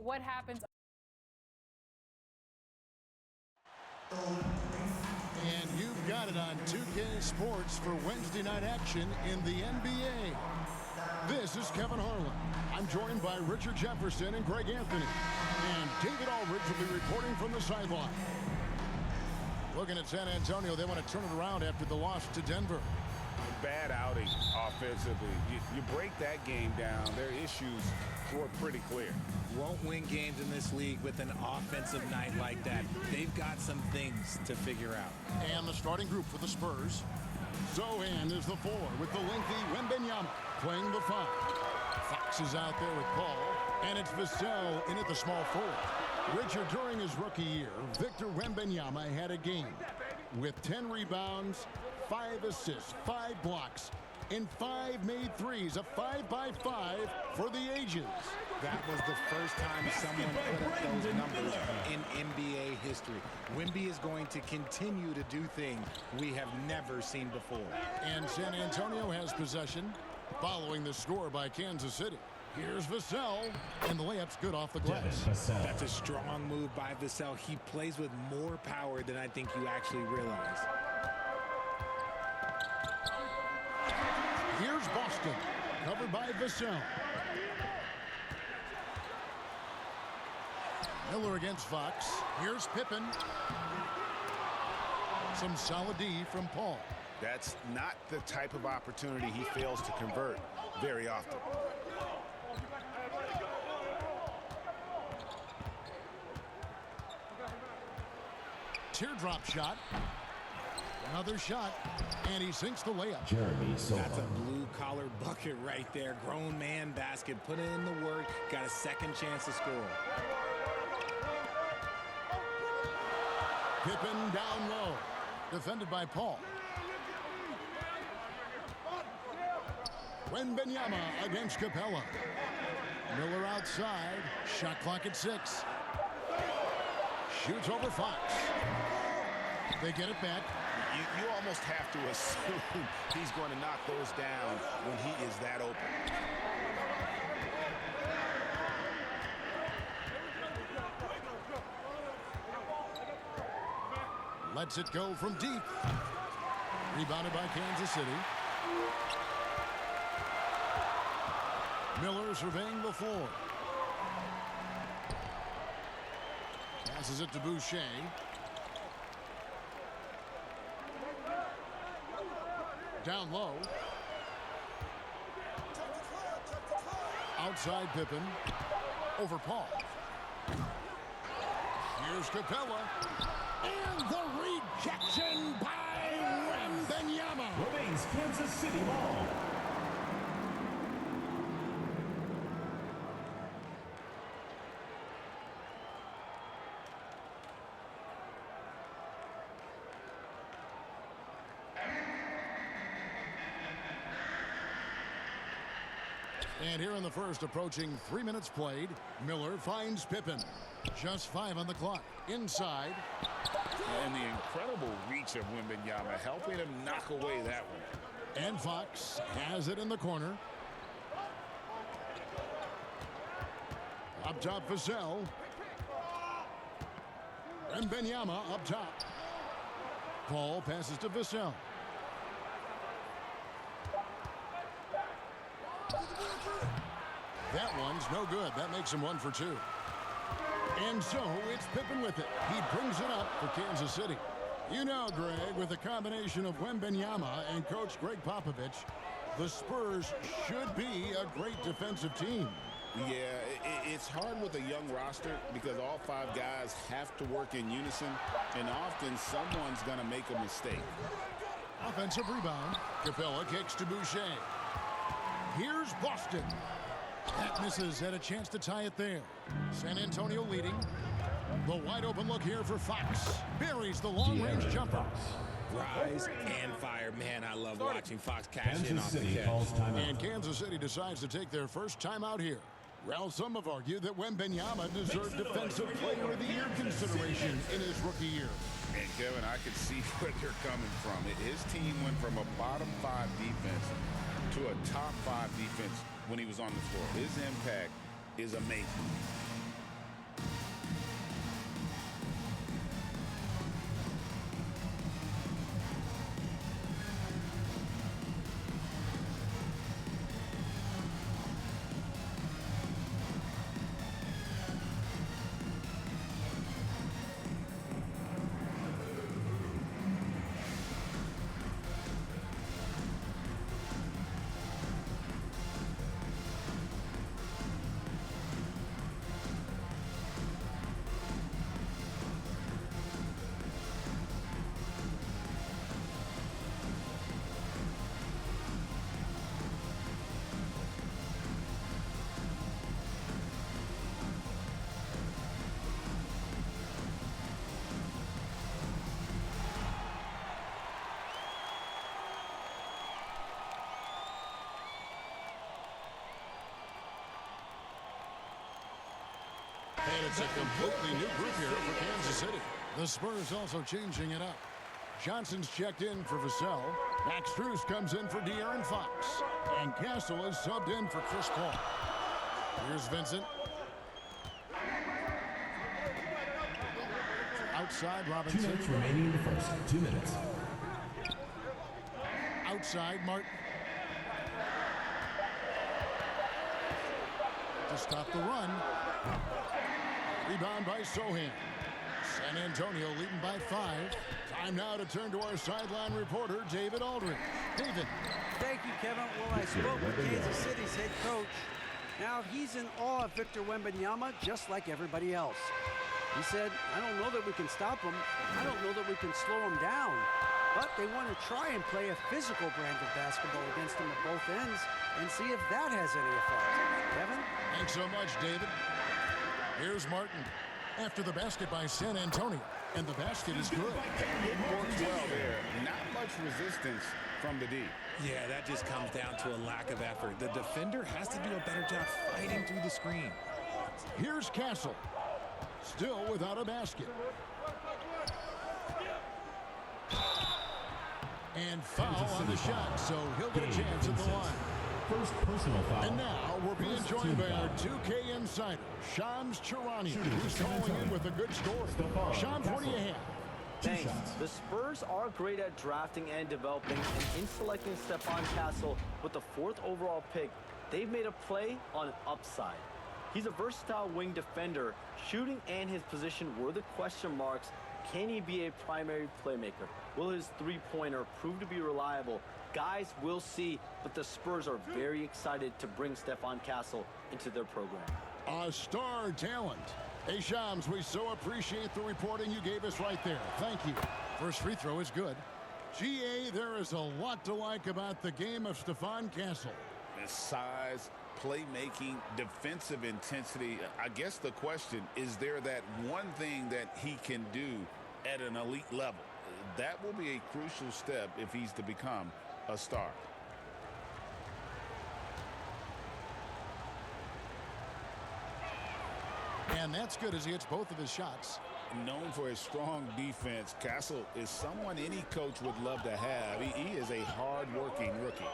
what happens. And you've got it on 2K Sports for Wednesday night action in the NBA. This is Kevin Harlan. I'm joined by Richard Jefferson and Greg Anthony. And David Aldridge will be reporting from the sideline. Looking at San Antonio, they want to turn it around after the loss to Denver. Bad outing offensively. You break that game down, their issues were pretty clear. Won't win games in this league with an offensive night like that. They've got some things to figure out. And the starting group for the Spurs. Zohan is the 4 with the lengthy Wembanyama playing the 5. Fox is out there with Paul, and it's Vassell in at the small forward. Richard, during his rookie year, Victor Wembanyama had a game with 10 rebounds, 5 assists, 5 blocks, and 5 made threes, a 5-by-5 for the ages. That was the first time someone put up those numbers in NBA history. Wemby is going to continue to do things we have never seen before. And San Antonio has possession following the score by Kansas City. Here's Vassell, and the layup's good off the glass. That's a strong move by Vassell. He plays with more power than I think you actually realize. Here's Boston, covered by Vassell. Miller against Fox. Here's Pippen. Some solid D from Paul. That's not the type of opportunity he fails to convert very often. Teardrop shot. Another shot, and he sinks the layup. That's a blue-collar bucket right there. Grown man basket. Put in the work. Got a second chance to score. Pippen down low. Defended by Paul. Wembanyama against Capella. Miller outside. Shot clock at 6. Shoots over Fox. They get it back. You almost have to assume he's going to knock those down when he is that open. Lets it go from deep. Rebounded by Kansas City. Miller surveying the floor. Passes it to Boucher. Down low. Outside Pippen. Over Paul. Here's Capella. And the rejection by Wembanyama. Remains Kansas City ball. And here in the first, approaching 3 minutes played, Miller finds Pippen. Just 5 on the clock. Inside. And the incredible reach of Wembanyama, helping him knock away that one. And Fox has it in the corner. Up top, Vassell. Wembanyama up top. Paul passes to Vassell. That one's no good. That makes him 1 for 2. And so it's Pippen with it. He brings it up for Kansas City. You know, Greg, with the combination of Wembanyama and Coach Greg Popovich, the Spurs should be a great defensive team. Yeah, it's hard with a young roster because all 5 guys have to work in unison, and often someone's going to make a mistake. Offensive rebound. Capella kicks to Boucher. Here's Boston. That misses. Had a chance to tie it there. San Antonio leading. The wide open look here for Fox. Buries the long-range jumper. Rise and fire. Man, I love watching Fox cash in off the catch. And Kansas City decides to take their first timeout here. Well, some have argued that Wembanyama deserved Defensive Player of the Year consideration in his rookie year. And Kevin, I can see where they're coming from. His team went from a bottom 5 defense to a top 5 defense when he was on the floor. His impact is amazing. And it's a completely new group here for Kansas City. The Spurs also changing it up. Johnson's checked in for Vassell. Max Strus comes in for De'Aaron Fox. And Castle is subbed in for Chris Paul. Here's Vincent. Outside, Robinson. 2 minutes remaining in the first. 2 minutes. Outside, Martin. To stop the run. Rebound by Sohan. San Antonio leading by 5. Time now to turn to our sideline reporter, David Aldridge. David. Thank you, Kevin. Well, I spoke with Kansas City's head coach. Now, he's in awe of Victor Wembanyama, just like everybody else. He said, I don't know that we can stop him. I don't know that we can slow him down. But they want to try and play a physical brand of basketball against him at both ends and see if that has any effect. Kevin? Thanks so much, David. Here's Martin. After the basket by San Antonio. And the basket is good. It works well there. Not much resistance from the D. Yeah, that just comes down to a lack of effort. The defender has to do a better job fighting through the screen. Here's Castle. Still without a basket. And foul on the shot, so he'll get a chance at the line. First personal foul. And now we're being joined by our 2K insider, Shams Charania, who's calling in with a good story. Shams, what do you have? Thanks. The Spurs are great at drafting and developing, and in selecting Stephon Castle with the 4th overall pick, they've made a play on an upside. He's a versatile wing defender. Shooting and his position were the question marks. Can he be a primary playmaker? Will his three-pointer prove to be reliable? Guys, we'll see, but the Spurs are very excited to bring Stephon Castle into their program. A star talent. Hey, Shams, we so appreciate the reporting you gave us right there. Thank you. First free throw is good. GA, there is a lot to like about the game of Stephon Castle. His size, playmaking, defensive intensity. I guess the question, is there that one thing that he can do at an elite level? That will be a crucial step if he's to become a star. And that's good as he hits both of his shots. Known for his strong defense, Castle is someone any coach would love to have. He is a hard-working rookie.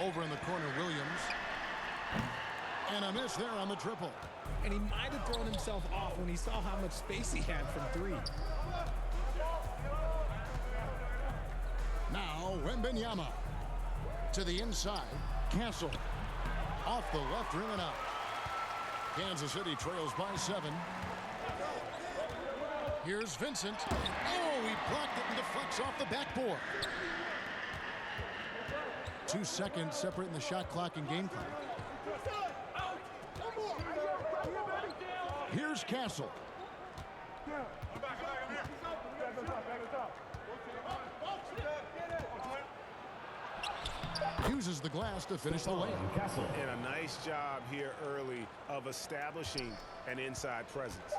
Over in the corner, Williams. And a miss there on the triple. And he might have thrown himself off when he saw how much space he had from 3. Now, Wembanyama. To the inside, Castle. Off the left rim and out. Kansas City trails by 7. Here's Vincent. Oh, he blocked it and deflects off the backboard. 2 seconds separating the shot clock and game clock. Here's Castle. Uses the glass to finish the layup. And a nice job here early of establishing an inside presence.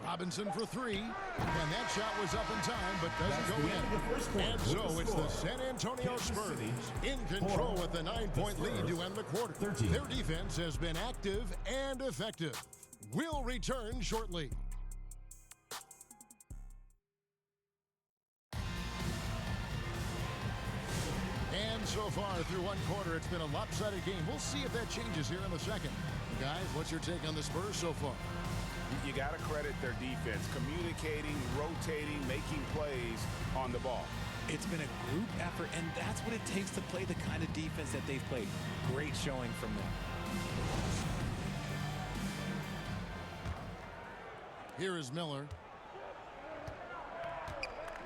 Robinson for 3, and that shot was up in time, but doesn't go in. And so it's the San Antonio Spurs in control with a 9-point lead to end the quarter. Their defense has been active and effective. We'll return shortly. And so far through one quarter, it's been a lopsided game. We'll see if that changes here in the second. Guys, what's your take on the Spurs so far? You got to credit their defense, communicating, rotating, making plays on the ball. It's been a group effort, and that's what it takes to play the kind of defense that they've played. Great showing from them. Here is Miller.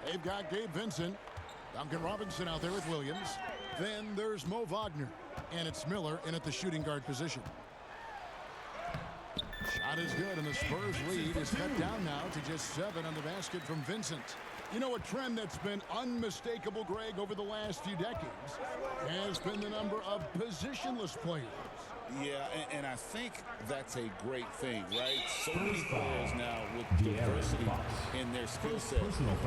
They've got Gabe Vincent. Duncan Robinson out there with Williams. Then there's Mo Wagner. And it's Miller in at the shooting guard position. Shot is good, and the Spurs lead is cut down now to just 7 on the basket from Vincent. You know, a trend that's been unmistakable, Greg, over the last few decades has been the number of positionless players. Yeah, and I think that's a great thing, right? So many players now with diversity in their skill set. And there's no need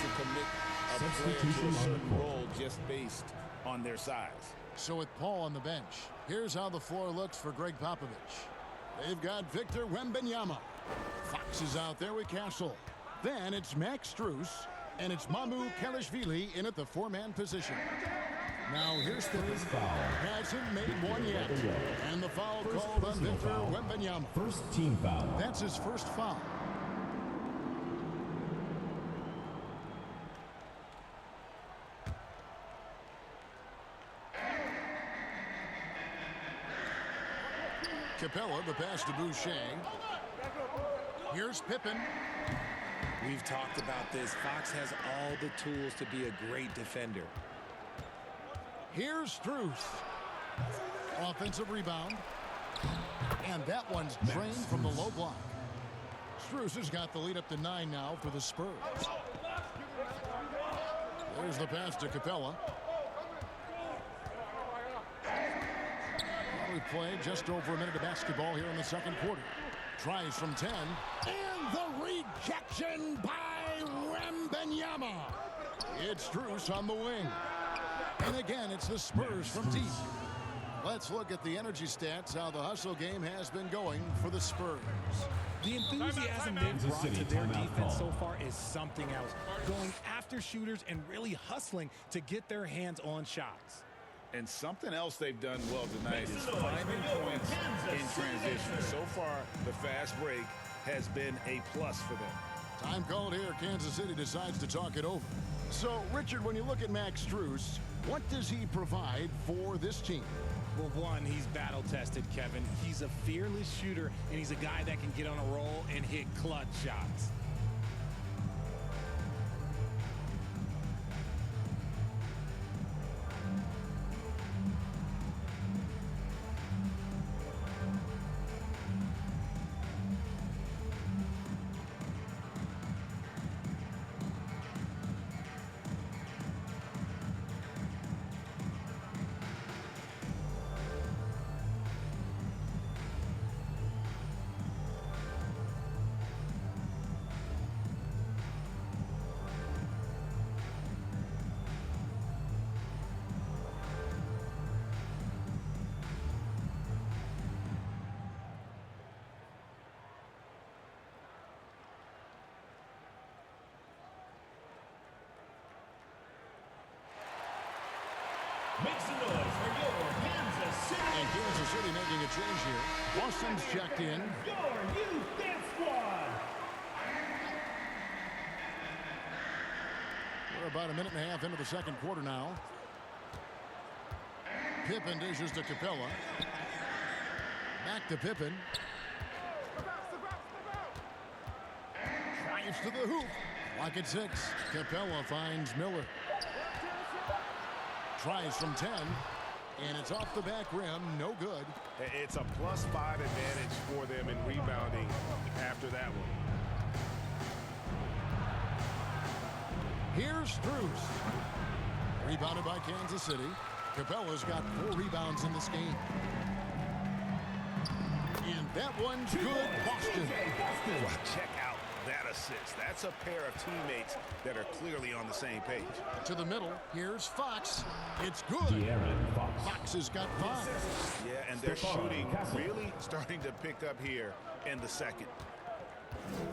to commit a player to a certain role just based on their size. So with Paul on the bench, here's how the floor looks for Greg Popovich. They've got Victor Wembanyama. Fox is out there with Castle. Then it's Max Strus, and it's Mamu Kelishvili in at the four-man position. Now here's the Foul. hasn't made one yet. And the foul called on personal Victor foul. Wembanyama. First team foul. That's his first foul. Capella, the pass to Boucher. Here's Pippen. We've talked about this. Fox has all the tools to be a great defender. Here's Strus. Offensive rebound. And that one's drained from the low block. Strus has got the lead up to 9 now for the Spurs. There's the pass to Capella. We played just over a minute of basketball here in the second quarter. Tries from 10. And the rejection by Wembanyama. It's Strus on the wing. And again, it's the Spurs from deep. Let's look at the energy stats, how the hustle game has been going for the Spurs. The enthusiasm they've brought to their defense so far is something else. Going after shooters and really hustling to get their hands on shots. And something else they've done well tonight is finding points in transition. So far, the fast break has been a plus for them. Time called here. Kansas City decides to talk it over. So, Richard, when you look at Max Strus, what does he provide for this team? Well, one, he's battle-tested, Kevin. He's a fearless shooter, and he's a guy that can get on a roll and hit clutch shots. Make some noise for your Kansas City. And Kansas City making a change here. Boston's checked in. Your youth dance squad. We're about a minute and a half into the second quarter now. Pippen dishes to Capella. Back to Pippen. Drives to the hoop. Lock at 6. Capella finds Miller. Tries from 10. And it's off the back rim. No good. It's a +5 advantage for them in rebounding after that one. Here's Strus. Rebounded by Kansas City. Capella's got 4 rebounds in this game. And that one's good. Boston. Check out that assist. That's a pair of teammates that are clearly on the same page. To the middle. Here's Fox. It's good. De'Aaron Fox. Fox has got 5. Yeah, and they're Stephon shooting Castle. really starting to pick up here in the second.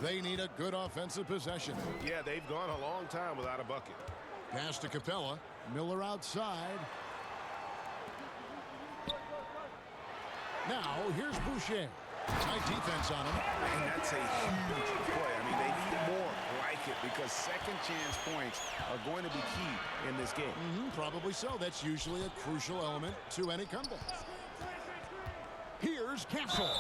They need a good offensive possession. Yeah, they've gone a long time without a bucket. Pass to Capella. Miller outside. Now, here's Boucher. Tight defense on him. And that's a huge play. I mean, they need more like it because second chance points are going to be key in this game. Probably so. That's usually a crucial element to any comeback. Here's Castle.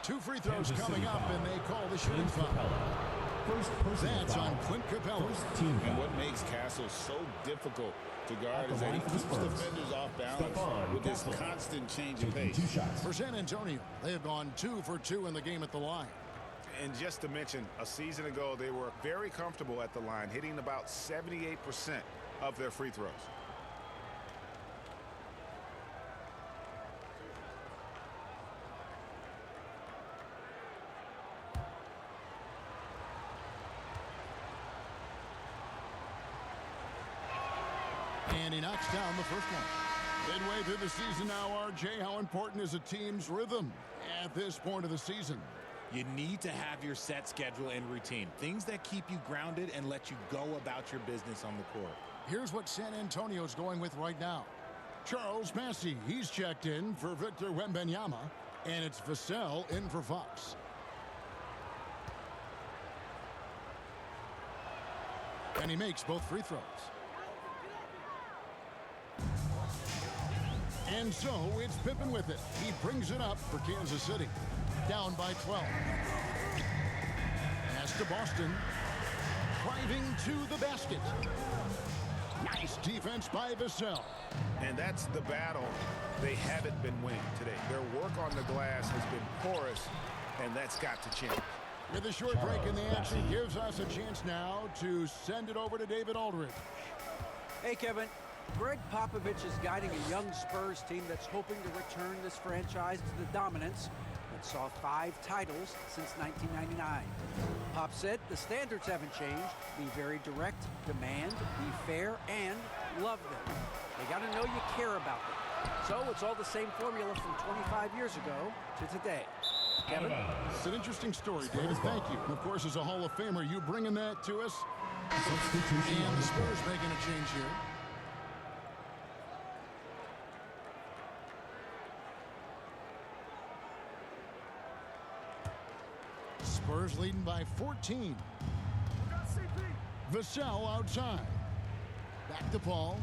2 free throws Kansas coming City up, foul. and they call the shooting Clint foul. Capella. First personal That's foul. on Clint Capella. First team And foul. what makes Castle so difficult to guard At the is that he line for the keeps Spurs. defenders off balance Stephon with his Castle. constant change of Taking pace. 2 shots. For San Antonio, they have gone 2 for 2 in the game at the line. And just to mention, a season ago, they were very comfortable at the line, hitting about 78% of their free throws. And he knocks down the first one. Midway through the season now, RJ, how important is a team's rhythm at this point of the season? You need to have your set schedule and routine, things that keep you grounded and let you go about your business on the court. Here's what San Antonio's going with right now. Charles Massey, he's checked in for Victor Wembanyama, and it's Vassell in for Fox. And he makes both free throws. And so it's Pippen with it. He brings it up for Kansas City. Down by 12. Pass to Boston. Driving to the basket. Nice defense by Vassell. And that's the battle they haven't been winning today. Their work on the glass has been porous, and that's got to change. With a short break in the action, gives us a chance now to send it over to David Aldridge. Hey, Kevin. Greg Popovich is guiding a young Spurs team that's hoping to return this franchise to the dominance that saw 5 titles since 1999. Pop said the standards haven't changed. Be very direct, demand, be fair, and love them. They got to know you care about them. So it's all the same formula from 25 years ago to today. Kevin? It's an interesting story, David. Thank you. And, of course, as a Hall of Famer, you bringing that to us. And the Spurs making a change here. Spurs leading by 14. Vassell outside. Back to Paul.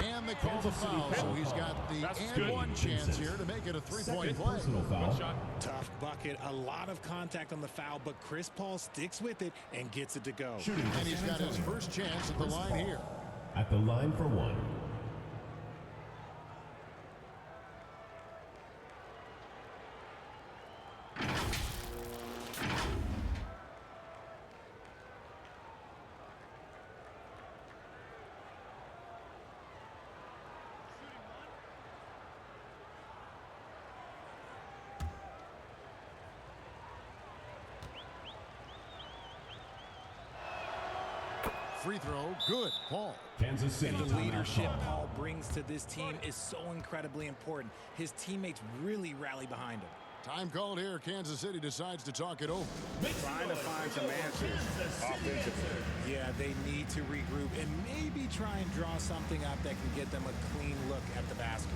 And they call the foul, so he's got the and one chance here to make it a three-point play. Tough bucket, a lot of contact on the foul, but Chris Paul sticks with it and gets it to go. And he's got his first chance at the line here. At the line for one. Free throw, good. Paul. Kansas City. And the leadership Paul brings to this team is so incredibly important. His teammates really rally behind him. Time called here. Kansas City decides to talk it over. Trying to find some answers offensively. Yeah, they need to regroup and maybe try and draw something up that can get them a clean look at the basket.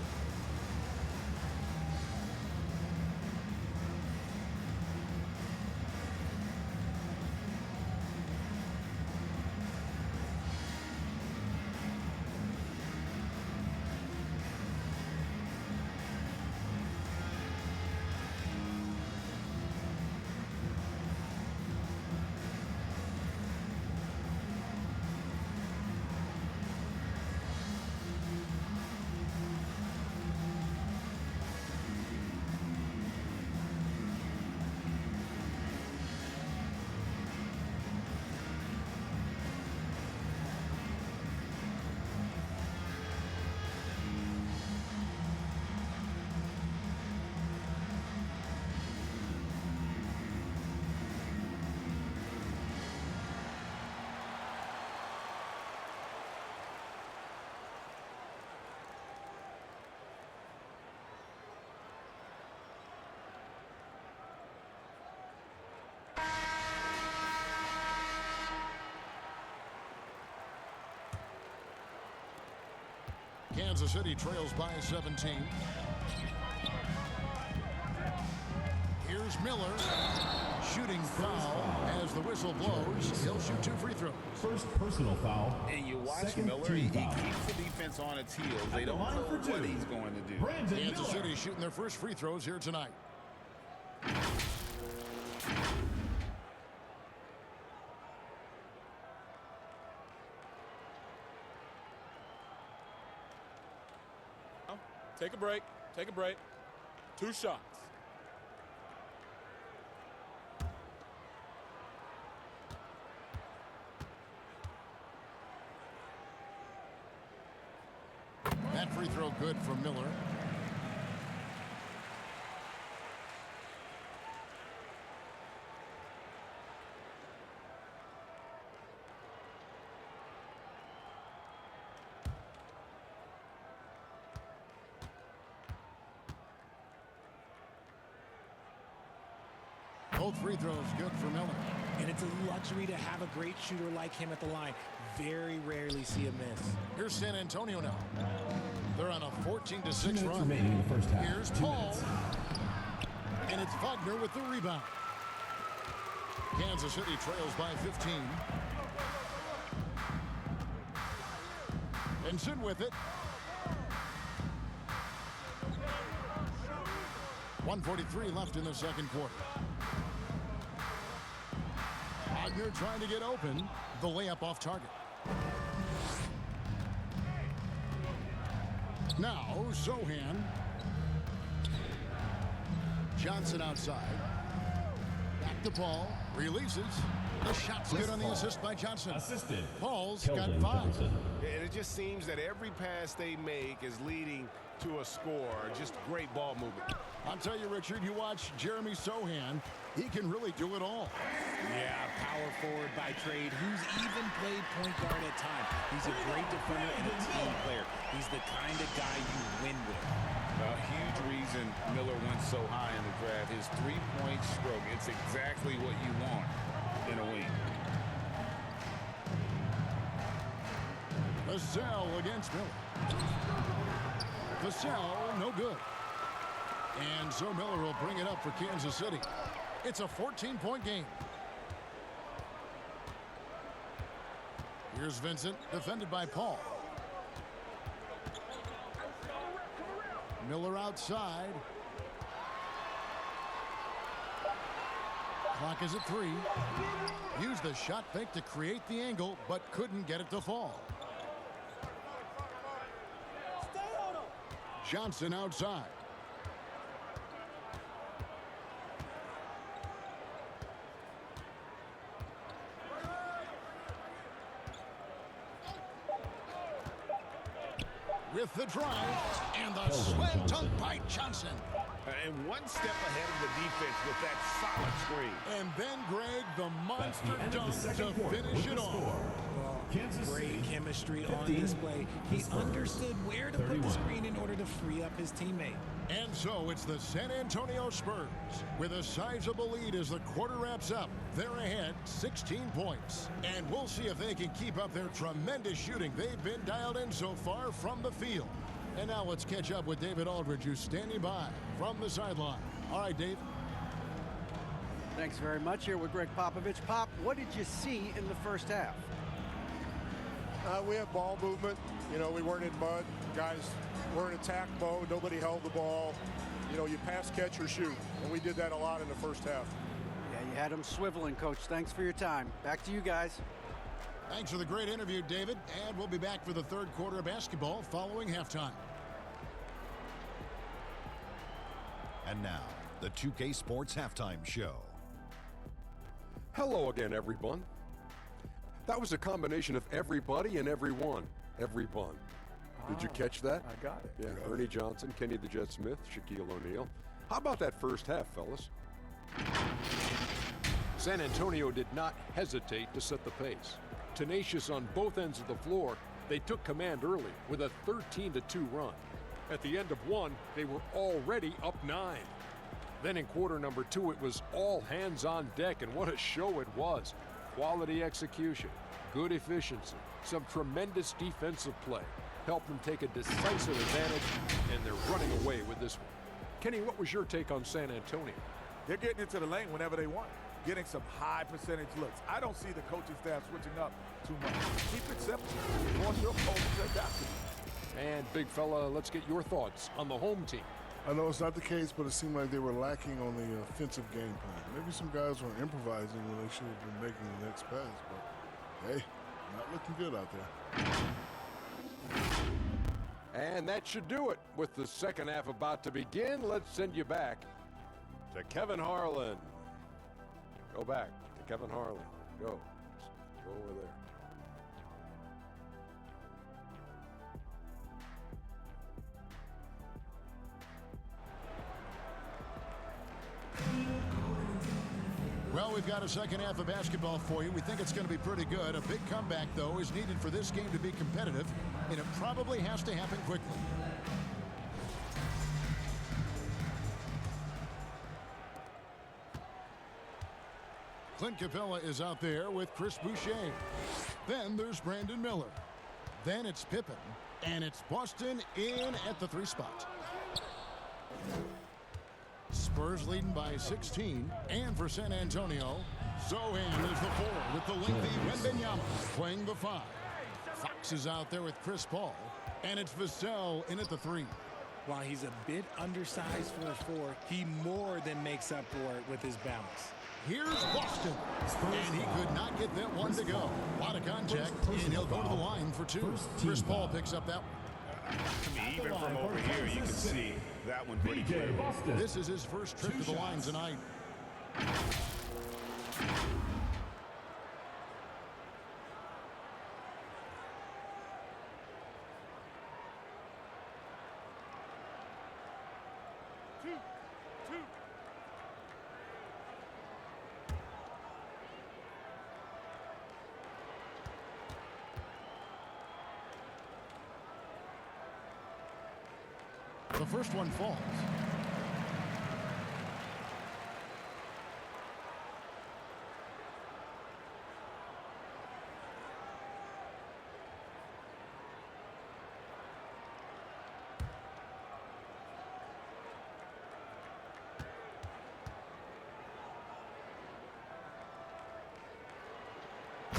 Kansas City trails by 17. Here's Miller. Shooting foul as the whistle blows. He'll shoot 2 free throws. First personal foul. And you watch Second Miller, he team foul. keeps the defense on its heels. They don't know what he's going to do. Kansas City shooting their first free throws here tonight. Take a break. Take a break. 2 shots. That free throw good from Miller. Both free throws good for Miller. And it's a luxury to have a great shooter like him at the line. Very rarely see a miss. Here's San Antonio now. They're on a 14-6 run. remaining in the first half. Here's 2 Paul. minutes. And it's Wagner with the rebound. Kansas City trails by 15. Benson with it. 1:43 left in the second quarter. Wagner trying to get open. The layup off target. Now, Zohan. Johnson outside. Back to Paul. Releases. The shot's good on the assist by Johnson. Assisted. Paul's Keldon got 5. Johnson. And it just seems that every pass they make is leading to a score. Just great ball movement. I'll tell you, Richard, you watch Jeremy Sohan. He can really do it all. Yeah, power forward by trade, who's even played point guard at times. He's a great defender and a team player. He's the kind of guy you win with. A huge reason Miller went so high in the draft. His three-point stroke. It's exactly what you want in a wing. Vassell against Miller. Vassell, no good. And so Miller will bring it up for Kansas City. It's a 14-point game. Here's Vincent, defended by Paul. Miller outside. Clock is at 3. Used the shot fake to create the angle, but couldn't get it to fall. Johnson outside. With the drive and the slam dunk by Johnson. And one step ahead of the defense with that solid screen. And then Greg, the monster End of the dunk second to quarter finish with it the off. score. Kansas Great City, chemistry on 15, display. He Spurs, understood where to put 31. the screen in order to free up his teammate. And so it's the San Antonio Spurs with a sizable lead as the quarter wraps up. They're ahead 16 points. And we'll see if they can keep up their tremendous shooting they've been dialed in so far from the field. And now let's catch up with David Aldridge, who's standing by from the sideline. All right, Dave. Thanks very much. Here with Greg Popovich. Pop, what did you see in the first half? We had ball movement. You know, we weren't in mud. Guys weren't attack mode. Nobody held the ball. You know, you pass, catch, or shoot. And we did that a lot in the first half. Yeah, you had them swiveling, Coach. Thanks for your time. Back to you guys. Thanks for the great interview, David. And we'll be back for the third quarter of basketball following halftime. And now, the 2K Sports Halftime Show. Hello again, everyone. That was a combination of everybody and everyone. Everyone. Did you catch that? I got it. Yeah, Ernie Johnson, Kenny the Jet Smith, Shaquille O'Neal. How about that first half, fellas? San Antonio did not hesitate to set the pace. Tenacious on both ends of the floor, they took command early with a 13-2 run. At the end of one, they were already up 9. Then in quarter number 2, it was all hands on deck, and what a show it was. Quality execution, good efficiency, some tremendous defensive play helped them take a decisive advantage, and they're running away with this one. Kenny, what was your take on San Antonio? They're getting into the lane whenever they want, getting some high percentage looks. I don't see the coaching staff switching up too much. Keep it simple. Force your opponents to adapt to it. And big fella, let's get your thoughts on the home team. I know it's not the case, but it seemed like they were lacking on the offensive game plan. Maybe some guys were improvising when they should have been making the next pass, but hey, not looking good out there. And that should do it. With the second half about to begin, let's send you back to Kevin Harlan. Go back to Kevin Harlan. Go. Go over there. Well, we've got a second half of basketball for you. We think it's going to be pretty good. A big comeback, though, is needed for this game to be competitive, and it probably has to happen quickly. Clint Capella is out there with Chris Boucher. Then there's Brandon Miller. Then it's Pippen. And it's Boston in at the 3 spot. Spurs leading by 16. And for San Antonio, Zohan is the 4 with the lengthy Wembanyama playing the 5. Fox is out there with Chris Paul. And it's Vassell in at the 3. While he's a bit undersized for a 4, he more than makes up for it with his balance. Here's Boston. And he could not get that one to go. A lot of contact, and he'll go to the line for 2. Chris Paul picks up that one. To me, even from over here, you can see that one pretty clear. This is his first trip to the line tonight. The first one falls.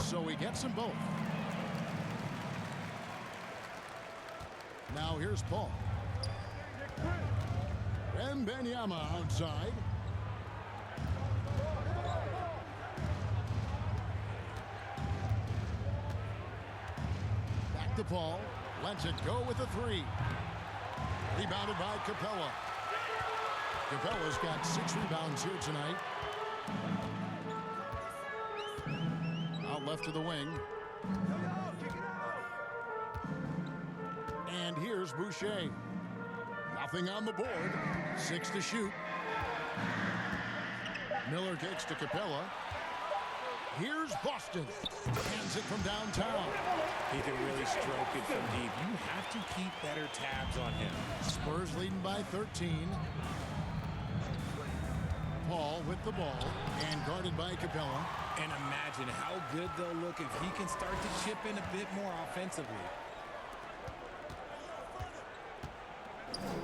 So he gets them both. Now here's Paul. Wembanyama outside. Back to Paul. Lets it go with a 3. Rebounded by Capella. Capella's got 6 rebounds here tonight. Out left to the wing. And here's Boucher. Nothing on the board. 6 to shoot. Miller takes to Capella. Here's Boston. Hands it from downtown. He can really stroke it from deep. You have to keep better tabs on him. Spurs leading by 13. Paul with the ball and guarded by Capella. And imagine how good they'll look if he can start to chip in a bit more offensively.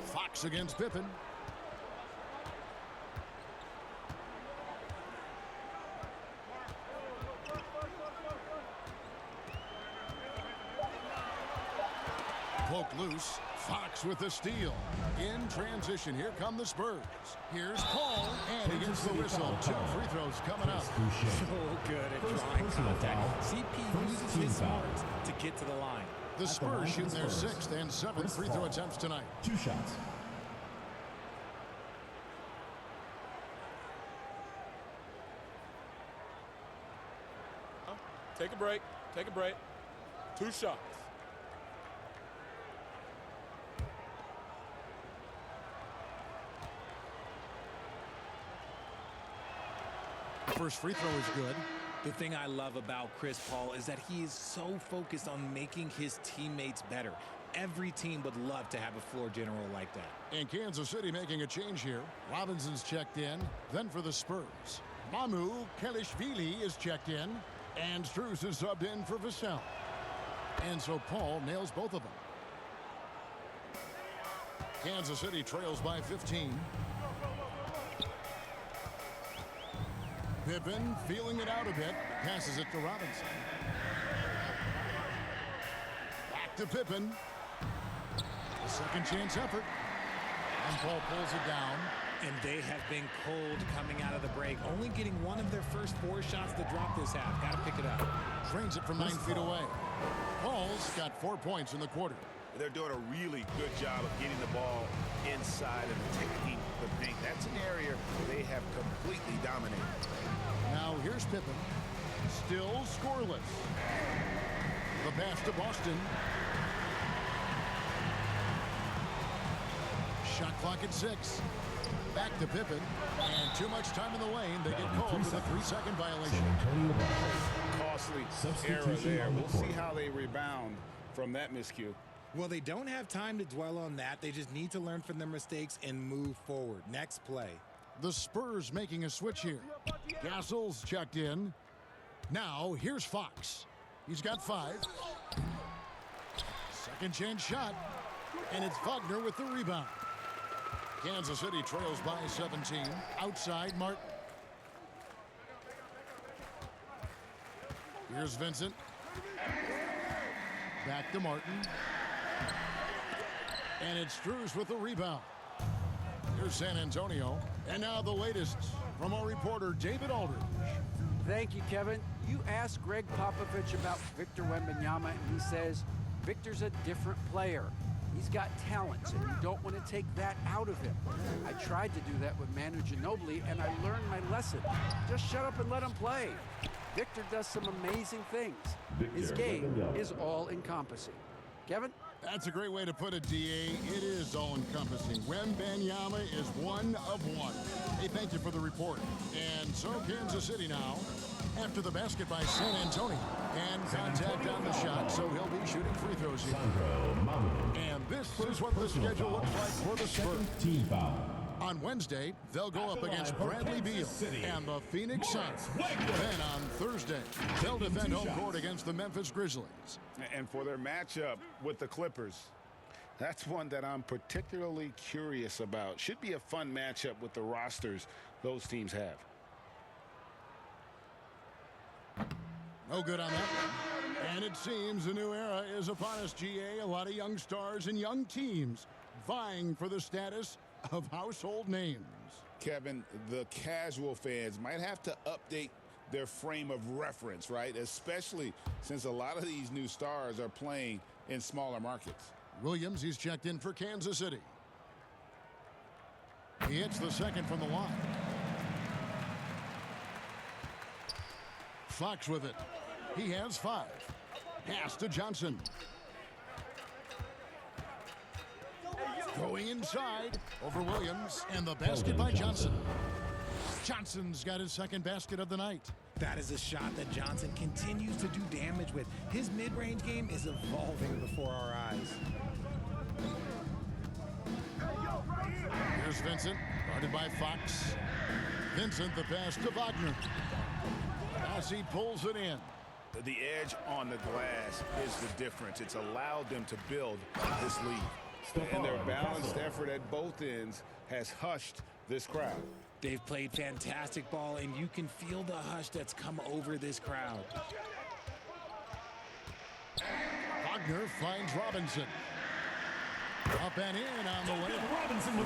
Fox against Pippen. Poke loose. Fox with the steal. In transition, here come the Spurs. Here's Paul, and he gets the whistle. 2 free throws coming up. So good at drawing contact. CP uses his smarts to get to the line. The Spurs shooting their 6th and 7th free throw attempts tonight. 2 shots. Take a break. Take a break. 2 shots. First free throw is good. The thing I love about Chris Paul is that he is so focused on making his teammates better. Every team would love to have a floor general like that. And Kansas City making a change here. Robinson's checked in. Then for the Spurs, Mamu Kelishvili is checked in. And Strus is subbed in for Vassell. And so Paul nails both of them. Kansas City trails by 15. Pippen feeling it out a bit. Passes it to Robinson. Back to Pippen. A second chance effort. And Paul pulls it down. And they have been cold coming out of the break. Only getting one of their first 4 shots to drop this half. Got to pick it up. Drains it from 9 feet away. Paul's got 4 points in the quarter. They're doing a really good job of getting the ball inside and attacking the paint. That's an area they have completely dominated. Now here's Pippen. Still scoreless. The pass to Boston. Shot clock at 6. Back to Pippen. And too much time in the lane. They get called for the 3-second violation. Costly error there. We'll see how they rebound from that miscue. Well, they don't have time to dwell on that. They just need to learn from their mistakes and move forward. Next play. The Spurs making a switch here. Castle's checked in. Now, here's Fox. He's got 5. Second chance shot. And it's Wagner with the rebound. Kansas City trails by 17. Outside, Martin. Here's Vincent. Back to Martin. And it's Strus with the rebound. Here's San Antonio. And now the latest from our reporter, David Aldridge. Thank you, Kevin. You asked Greg Popovich about Victor Wembanyama, and he says Victor's a different player. He's got talents, and you don't want to take that out of him. I tried to do that with Manu Ginobili, and I learned my lesson. Just shut up and let him play. Victor does some amazing things. His game is all-encompassing. Kevin? That's a great way to put it, D.A. It is all-encompassing. Wembanyama is one of one. Hey, thank you for the report. And so Kansas City now, after the basket by San Antonio. And contact on the shot, so he'll be shooting free throws here. And this is what the schedule looks like for the Spurs. On Wednesday, they'll go up against Bradley Beal and the Phoenix Suns. Then on Thursday, they'll defend home court against the Memphis Grizzlies. And for their matchup with the Clippers, that's one that I'm particularly curious about. Should be a fun matchup with the rosters those teams have. No good on that one. And it seems a new era is upon us, GA. A lot of young stars and young teams vying for the status of household names. Kevin, the casual fans might have to update their frame of reference, right? Especially since a lot of these new stars are playing in smaller markets. Williams, he's checked in for Kansas City. He hits the second from the line. Fox with it. He has 5. Pass to Johnson. Going inside over Williams, and the basket by Johnson. Johnson's got his second basket of the night. That is a shot that Johnson continues to do damage with. His mid-range game is evolving before our eyes. Here's Vincent, guarded by Fox. Vincent, the pass to Wagner. As he pulls it in. The edge on the glass is the difference. It's allowed them to build this lead. And their balanced effort at both ends has hushed this crowd. They've played fantastic ball, and you can feel the hush that's come over this crowd. Wagner finds Robinson. Up and in on the way.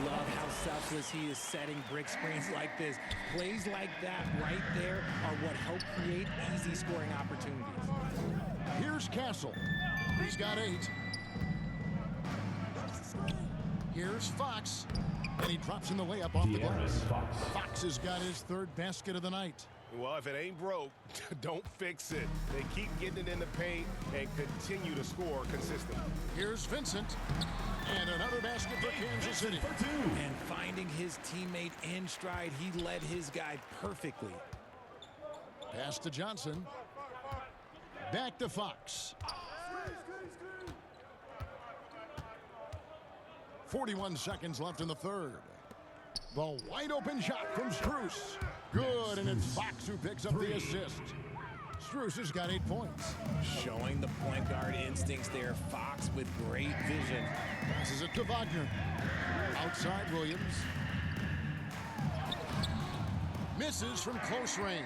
Love how selfless he is setting brick screens like this. Plays like that right there are what help create easy scoring opportunities. Here's Castle. He's got 8. Here's Fox, and he drops in the layup off the glass. Fox has got his 3rd basket of the night. Well, if it ain't broke, don't fix it. They keep getting it in the paint and continue to score consistently. Here's Vincent, and another basket for Kansas City. And finding his teammate in stride, he led his guy perfectly. Pass to Johnson. Back to Fox. 41 seconds left in the 3rd. The wide open shot from Strus. Good, and it's Fox who picks up the assist. Strus has got 8 points. Showing the point guard instincts there. Fox with great vision. Passes it to Wagner. Outside Williams. Misses from close range.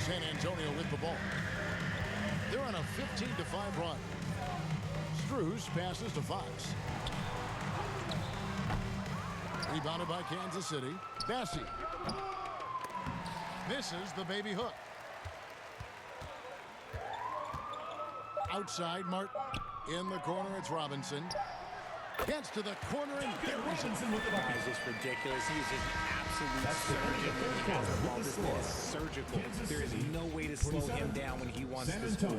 San Antonio with the ball. They're on a 15-5 run. Strus passes to Fox. Rebounded by Kansas City. Bassie. Misses the baby hook. Outside, Martin. In the corner, it's Robinson. Gets to the corner and buries it. That is just ridiculous. He is just absolute surgeon when he has the ball. This man is surgical. There is no way to slow him down when he wants to score.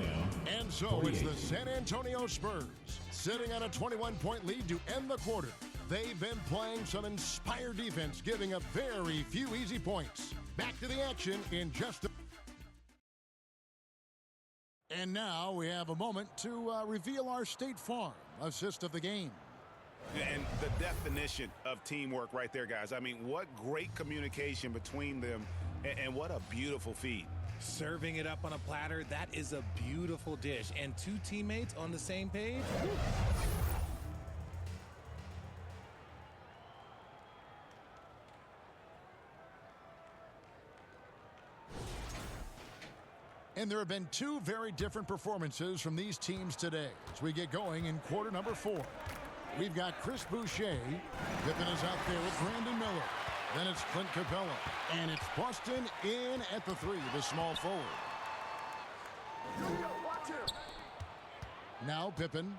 And so it's the San Antonio Spurs sitting on a 21-point lead to end the quarter. They've been playing some inspired defense, giving up very few easy points. Back to the action in just a... And now we have a moment to reveal our State Farm assist of the game. And the definition of teamwork right there, guys. I mean, what great communication between them, and what a beautiful feed. Serving it up on a platter, that is a beautiful dish. And two teammates on the same page. And there have been two very different performances from these teams today as we get going in quarter number 4. We've got Chris Boucher. Pippen is out there with Brandon Miller. Then it's Clint Capella. And it's Boston in at the 3, the small forward. Now Pippen.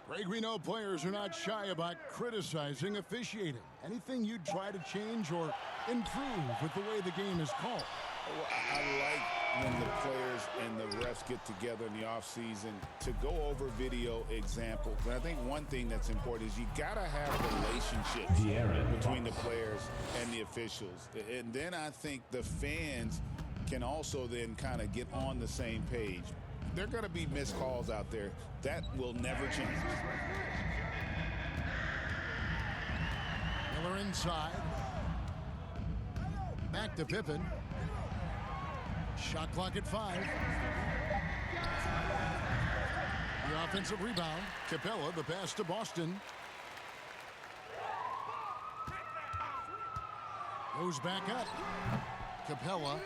Greg, we know players are not shy about criticizing officiating. Anything you'd try to change or improve with the way the game is called? Well, I like when the players and the refs get together in the offseason to go over video examples. But I think one thing that's important is you got to have relationships between the players and the officials. And then I think the fans can also then kind of get on the same page. There are going to be missed calls out there. That will never change. Miller inside. Back to Pippen. Shot clock at 5. The offensive rebound. Capella, the pass to Boston. Goes back up. Capella,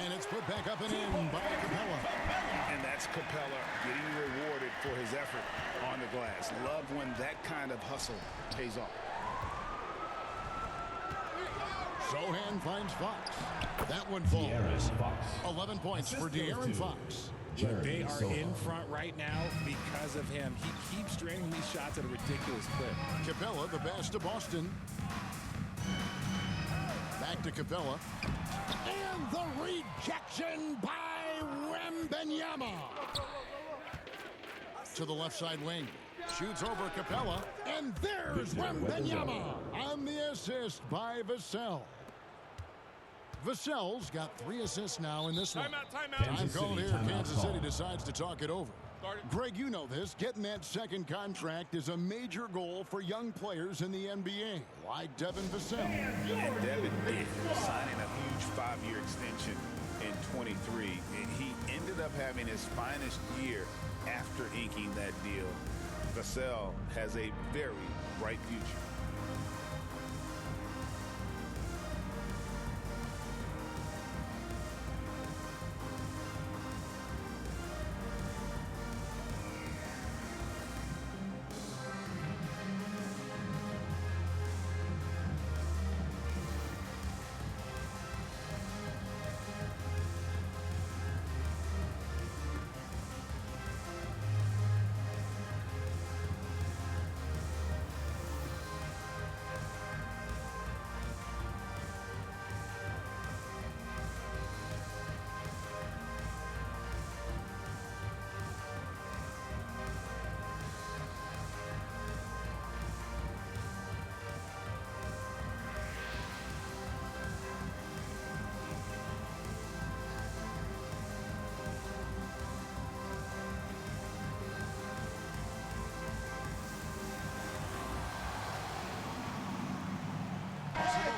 and it's put back up and in by Capella. And that's Capella getting rewarded for his effort on the glass. Love when that kind of hustle pays off. Sohan finds Fox. That one falls. 11 points for De'Aaron Fox. They are in front right now because of him. He keeps draining these shots at a ridiculous clip. Capella, the pass to Boston. Back to Capella. And the rejection by Wembanyama. To the left side wing. Shoots over Capella. And there's Wembanyama on the assist by Vassell. Vassell's got 3 assists now in this one. Timeout. Time called here. Kansas City decides to talk it over. Greg, you know this. Getting that second contract is a major goal for young players in the NBA, like Devin Vassell. And Devin did, signing a huge 5-year extension in 23. And he ended up having his finest year after inking that deal. Vassell has a very bright future.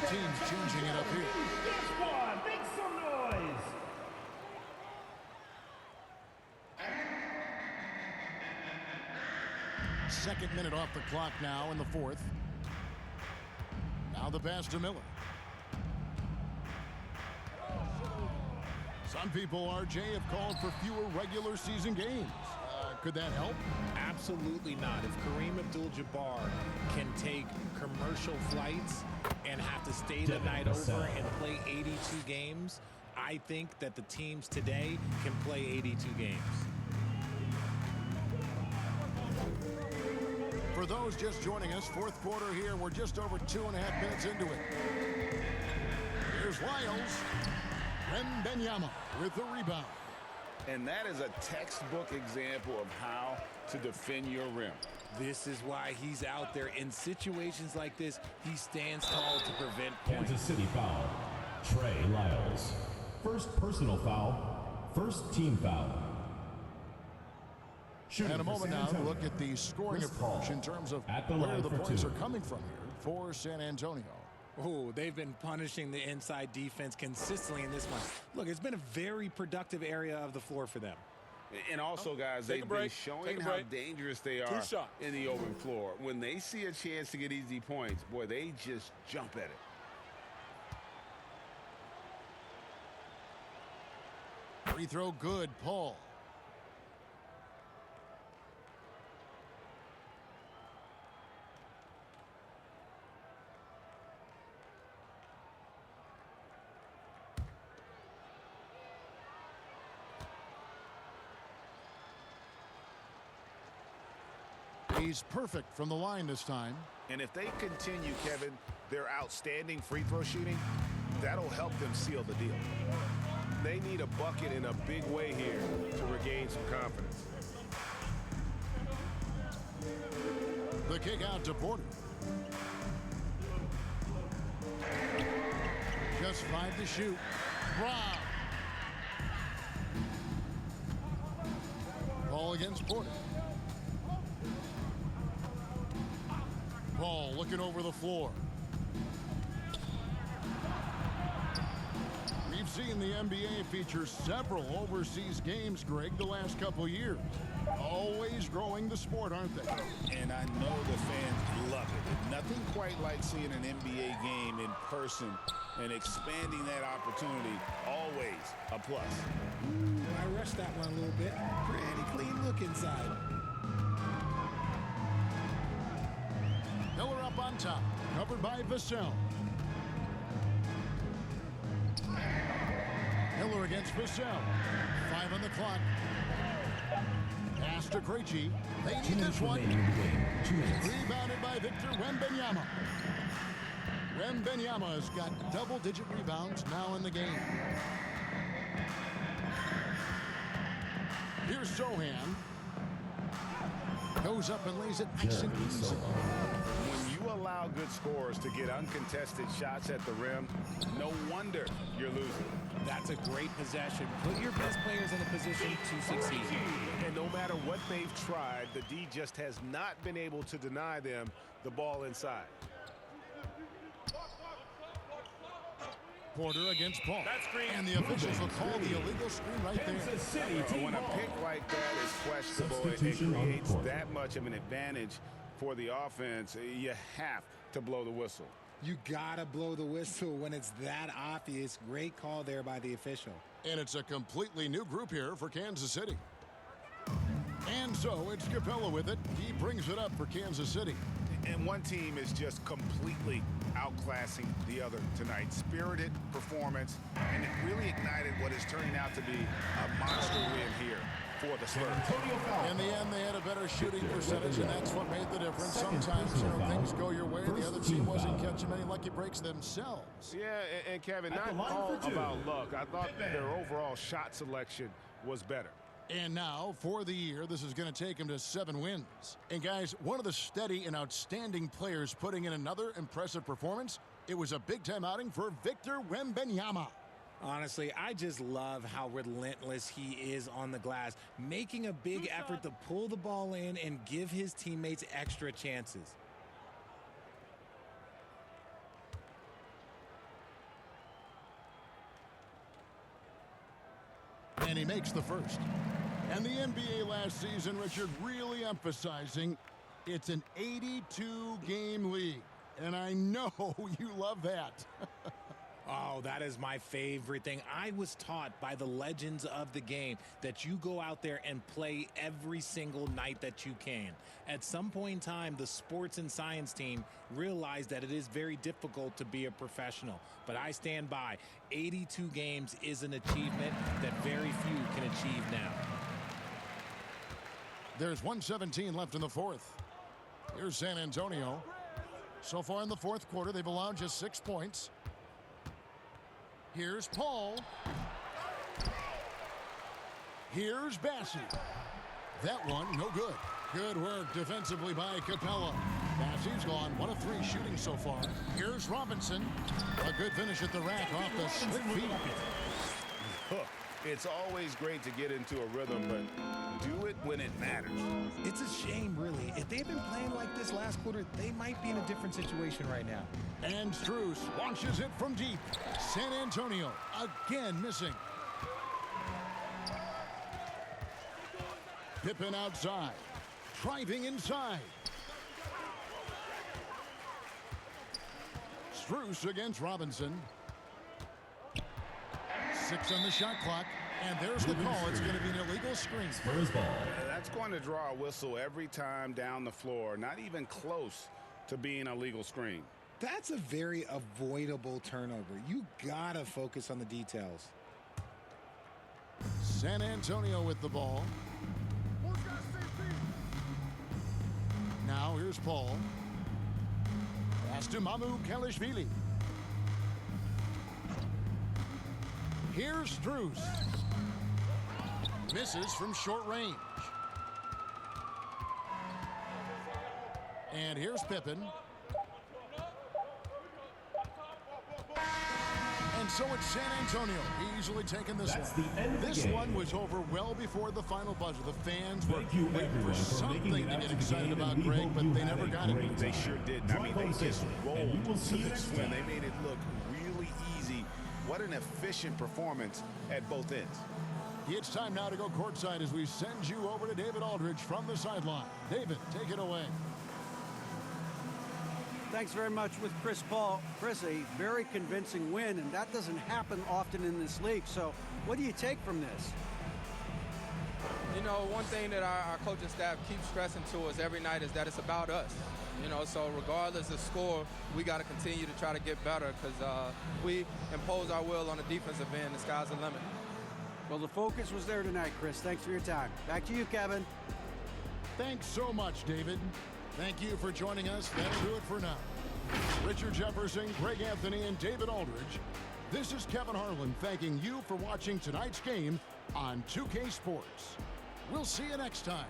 Teams changing it up here. Make some noise. Second minute off the clock now in the 4th. Now the pass to Miller. Some people, RJ, have called for fewer regular season games. Could that help? Absolutely not. If Kareem Abdul-Jabbar can take commercial flights and have to stay the night over and play 82 games, I think that the teams today can play 82 games. For those just joining us, 4th quarter here. We're just over 2.5 minutes into it. Here's Lyles. Wembanyama with the rebound. And that is a textbook example of how to defend your rim. This is why he's out there. In situations like this, he stands tall to prevent points. Kansas City foul. Trey Lyles. First personal foul. First team foul. And a moment now to look at the scoring approach in terms of where the points are coming from here for San Antonio. Oh, they've been punishing the inside defense consistently in this one. Look, it's been a very productive area of the floor for them. And also, guys, they've been showing how dangerous they are in the open floor. When they see a chance to get easy points, boy, they just jump at it. Free throw good, Paul. He's perfect from the line this time. And if they continue, Kevin, their outstanding free throw shooting, that'll help them seal the deal. They need a bucket in a big way here to regain some confidence. The kick out to Porter. Just 5 to shoot. Brown. Ball against Porter. Paul looking over the floor. We've seen the NBA feature several overseas games, Greg, the last couple years. Always growing the sport, aren't they? And I know the fans love it. Nothing quite like seeing an NBA game in person and expanding that opportunity. Always a plus. I rushed that one a little bit. Pretty clean look inside. Miller up on top, covered by Vassell. Miller against Vassell. 5 on the clock. Pass to Krejci. They need this one. Rebounded by Victor Wembanyama. Wembanyama has got double-digit rebounds now in the game. Here's Zohan. Goes up and lays it nice and easy. When you allow good scorers to get uncontested shots at the rim, no wonder you're losing. That's a great possession. Put your best players in a position to succeed. And no matter what they've tried, the D just has not been able to deny them the ball inside. Porter against Paul. And the officials will call the illegal screen right there. When a pick like that is questionable, it creates that much of an advantage for the offense. You have to blow the whistle. You gotta blow the whistle when it's that obvious. Great call there by the official. And it's a completely new group here for Kansas City. And so it's Capella with it. He brings it up for Kansas City. And one team is just completely outclassing the other tonight. Spirited performance, and it really ignited what is turning out to be a monster win here for the Spurs. In the end, they had a better shooting percentage, and that's what made the difference. Sometimes, things go your way. The other team wasn't catching many lucky breaks themselves. Yeah, and Kevin, not all about luck. I thought their overall shot selection was better. And now, for the year, this is going to take him to 7 wins. And guys, one of the steady and outstanding players putting in another impressive performance, it was a big-time outing for Victor Wembanyama. Honestly, I just love how relentless he is on the glass, making a big effort to pull the ball in and give his teammates extra chances. And he makes the first. And the NBA last season, Richard, really emphasizing it's an 82-game league. And I know you love that. Oh, that is my favorite thing. I was taught by the legends of the game that you go out there and play every single night that you can. At some point in time, the sports and science team realized that it is very difficult to be a professional. But I stand by. 82 games is an achievement that very few can achieve now. There's 1:17 left in the fourth. Here's San Antonio. So far in the fourth quarter, they've allowed just 6 points. Here's Paul. Here's Bassey. That one, no good. Good work defensively by Capella. Bassey's gone 1 of 3 shooting so far. Here's Robinson. A good finish at the rack off the slick feet. It's always great to get into a rhythm, but do it when it matters. It's a shame, really. If they'd been playing like this last quarter, they might be in a different situation right now. And Strus launches it from deep. San Antonio again missing. Pippen outside. Driving inside. Strus against Robinson. 6 on the shot clock. And there's the call. It's going to be an illegal screen. Spurs ball. That's going to draw a whistle every time down the floor. Not even close to being a legal screen. That's a very avoidable turnover. You gotta focus on the details. San Antonio with the ball. Now here's Paul. Pass to Mamu Kelishvili. Here's Strus. Misses from short range. And here's Pippen. And so it's San Antonio easily taking this one. This one was over well before the final buzzer. The fans were waiting for something to get excited about, Greg, but they never got it. They sure didn't. I mean, they just rolled to this win. They made it look really easy. What an efficient performance at both ends. It's time now to go courtside as we send you over to David Aldridge from the sideline. David, take it away. Thanks very much with Chris Paul. Chris, a very convincing win, and that doesn't happen often in this league. So what do you take from this? You know, one thing that our coaching staff keeps stressing to us every night is that it's about us. You know, so regardless of score, we got to continue to try to get better because we impose our will on the defensive end. The sky's the limit. Well, the focus was there tonight, Chris. Thanks for your time. Back to you, Kevin. Thanks so much, David. Thank you for joining us. That'll do it for now. Richard Jefferson, Greg Anthony, and David Aldridge. This is Kevin Harlan thanking you for watching tonight's game on 2K Sports. We'll see you next time.